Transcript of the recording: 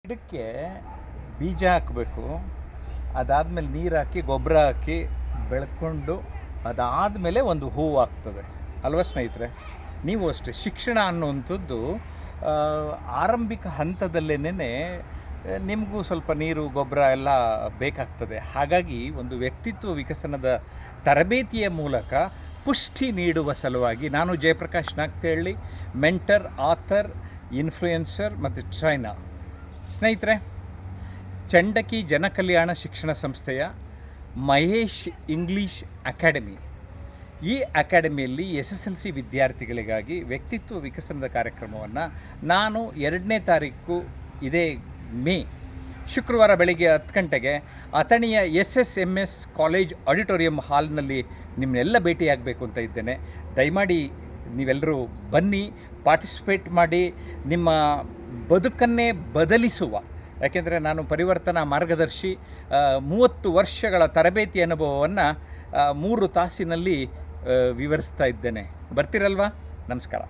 ಗಿಡಕ್ಕೆ ಬೀಜ ಹಾಕಬೇಕು. ಅದಾದಮೇಲೆ ನೀರು ಹಾಕಿ ಗೊಬ್ಬರ ಹಾಕಿ ಬೆಳ್ಕೊಂಡು ಅದಾದಮೇಲೆ ಒಂದು ಹೂವು ಆಗ್ತದೆ ಅಲ್ವಾ ಸ್ನೇಹಿತರೆ? ನೀವು ಅಷ್ಟೇ, ಶಿಕ್ಷಣ ಅನ್ನುವಂಥದ್ದು ಆರಂಭಿಕ ಹಂತದಲ್ಲೇನೆ ನಿಮಗೂ ಸ್ವಲ್ಪ ನೀರು ಗೊಬ್ಬರ ಎಲ್ಲ ಬೇಕಾಗ್ತದೆ. ಹಾಗಾಗಿ ಒಂದು ವ್ಯಕ್ತಿತ್ವ ವಿಕಸನದ ತರಬೇತಿಯ ಮೂಲಕ ಪುಷ್ಟಿ ನೀಡುವ ಸಲುವಾಗಿ ನಾನು ಜಯಪ್ರಕಾಶ್ ನಾಗ್ತೇಳಿ, ಮೆಂಟರ್, ಆಥರ್, ಇನ್ಫ್ಲೂಯೆನ್ಸರ್ ಮತ್ತು ಟ್ರೈನರ್. ಸ್ನೇಹಿತರೆ, ಚಂಡಕಿ ಜನಕಲ್ಯಾಣ ಶಿಕ್ಷಣ ಸಂಸ್ಥೆಯ ಮಹೇಶ್ ಇಂಗ್ಲೀಷ್ ಅಕಾಡೆಮಿ, ಈ ಅಕಾಡೆಮಿಯಲ್ಲಿ SSLC ವಿದ್ಯಾರ್ಥಿಗಳಿಗಾಗಿ ವ್ಯಕ್ತಿತ್ವ ವಿಕಸನದ ಕಾರ್ಯಕ್ರಮವನ್ನು ನಾನು 2ನೇ ತಾರೀಕು ಇದೇ ಮೇ ಶುಕ್ರವಾರ ಬೆಳಗ್ಗೆ 10 ಗಂಟೆಗೆ ಅಥಣಿಯ SSMS ಕಾಲೇಜ್ ಆಡಿಟೋರಿಯಂ ಹಾಲ್ನಲ್ಲಿ ನಿಮ್ಮನ್ನೆಲ್ಲ ಭೇಟಿಯಾಗಬೇಕು ಅಂತ ಇದ್ದೇನೆ. ದಯಮಾಡಿ ನೀವೆಲ್ಲರೂ ಬನ್ನಿ, ಪಾರ್ಟಿಸಿಪೇಟ್ ಮಾಡಿ, ನಿಮ್ಮ ಬದುಕನ್ನೇ ಬದಲಿಸುವ, ಯಾಕೆಂದರೆ ನಾನು ಪರಿವರ್ತನಾ ಮಾರ್ಗದರ್ಶಿ, 30 ವರ್ಷಗಳ ತರಬೇತಿ ಅನುಭವವನ್ನು 3 ತಾಸಿನಲ್ಲಿ ವಿವರಿಸ್ತಾ ಇದ್ದೇನೆ. ಬರ್ತೀರಲ್ವಾ? ನಮಸ್ಕಾರ.